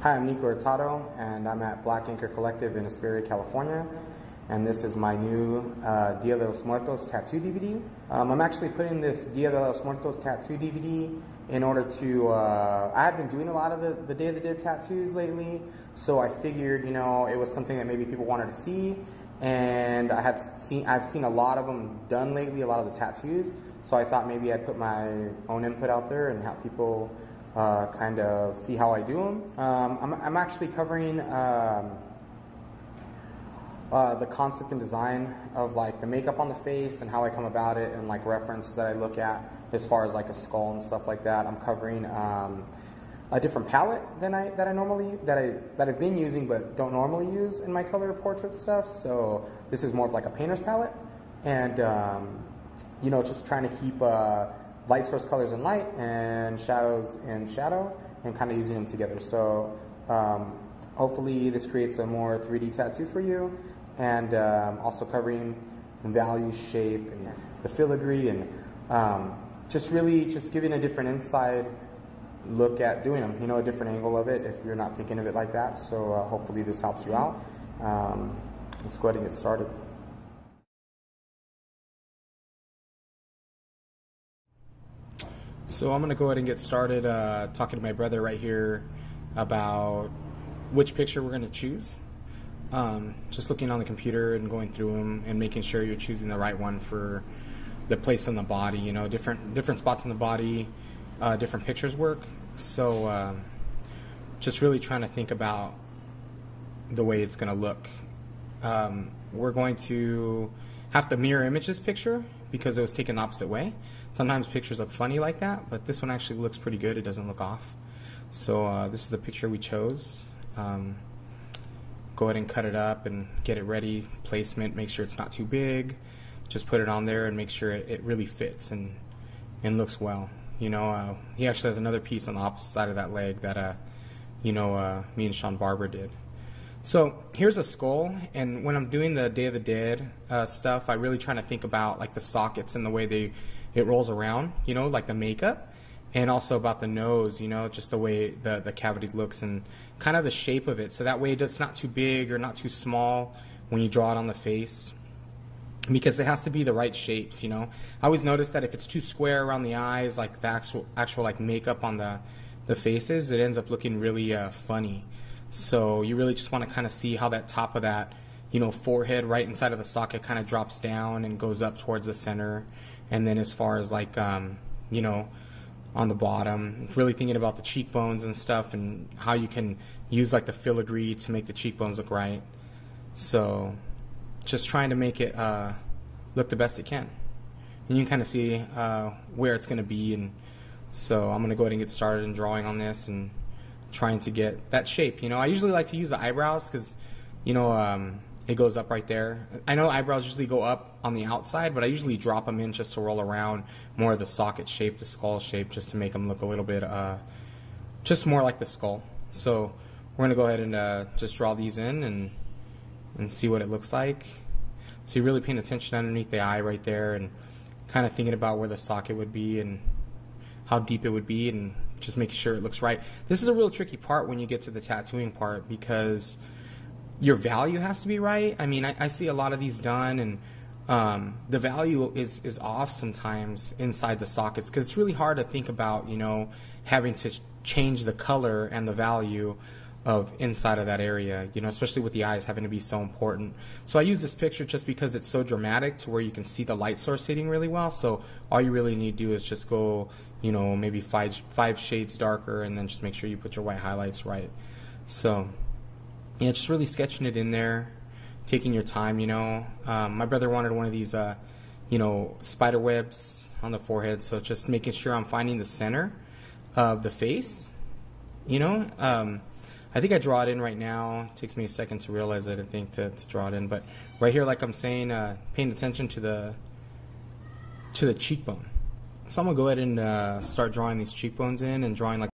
Hi, I'm Nikko Hurtado, and I'm at Black Anchor Collective in Hesperia, California. And this is my new Dia de los Muertos tattoo DVD. I'm actually putting this Dia de los Muertos tattoo DVD in order to, I had been doing a lot of the Day of the Dead tattoos lately, so I figured, you know, it was something that maybe people wanted to see, and I've seen a lot of them done lately, a lot of the tattoos, so I thought maybe I'd put my own input out there and have people kind of see how I do them. I'm actually covering the concept and design of like the makeup on the face and how I come about it, and like reference that I look at as far as like a skull and stuff like that. I'm covering a different palette than I've been using but don't normally use in my color portrait stuff. So this is more of like a painter's palette, and you know, just trying to keep light source colors in light and shadows in shadow, and kind of using them together. So hopefully this creates a more 3D tattoo for you, and also covering value, shape, and the filigree, and just giving a different inside look at doing them, you know, a different angle of it if you're not thinking of it like that. So hopefully this helps you out. Let's go ahead and get started. So I'm going to go ahead and get started talking to my brother right here about which picture we're going to choose. Just looking on the computer and going through them and making sure you're choosing the right one for the place on the body. You know, different spots in the body, different pictures work. So just really trying to think about the way it's going to look. We're going to have to mirror image this picture because it was taken the opposite way. Sometimes pictures look funny like that, but this one actually looks pretty good. It doesn't look off. So this is the picture we chose. Go ahead and cut it up and get it ready. Placement, make sure it's not too big. Just put it on there and make sure it really fits and looks well. You know, he actually has another piece on the opposite side of that leg that, you know, me and Sean Barber did. So here's a skull, and when I'm doing the Day of the Dead stuff, I really trying to think about like the sockets and the way it rolls around, you know, like the makeup, and also about the nose, you know, just the way the cavity looks and kind of the shape of it, so that way it's not too big or not too small when you draw it on the face, because it has to be the right shapes, you know. I always notice that if it's too square around the eyes, like the actual like makeup on the faces, it ends up looking really funny. So you really just want to kind of see how that top of that, you know, forehead right inside of the socket kind of drops down and goes up towards the center. And then as far as like, you know, on the bottom, really thinking about the cheekbones and stuff and how you can use like the filigree to make the cheekbones look right. So just trying to make it look the best it can. And you can kind of see where it's going to be. And so I'm going to go ahead and get started in drawing on this and trying to get that shape. You know, I usually like to use the eyebrows because, you know, it goes up right there. I know eyebrows usually go up on the outside, but I usually drop them in just to roll around more of the socket shape, the skull shape, just to make them look a little bit, just more like the skull. So we're going to go ahead and just draw these in and see what it looks like. So you're really paying attention underneath the eye right there and kind of thinking about where the socket would be and how deep it would be, and just making sure it looks right. This is a real tricky part when you get to the tattooing part, because your value has to be right. I mean, I see a lot of these done, and the value is off sometimes inside the sockets, because it's really hard to think about, you know, having to change the color and the value of inside of that area, you know, especially with the eyes having to be so important. So I use this picture just because it's so dramatic to where you can see the light source hitting really well. So all you really need to do is just go, you know, maybe five shades darker, and then just make sure you put your white highlights right. So yeah, just really sketching it in there, taking your time, you know. My brother wanted one of these, you know, spider webs on the forehead, so just making sure I'm finding the center of the face, you know. I think I draw it in right now. It takes me a second to realize it, I think, to draw it in. But right here, like I'm saying, paying attention to the cheekbone. So I'm going to go ahead and start drawing these cheekbones in and drawing like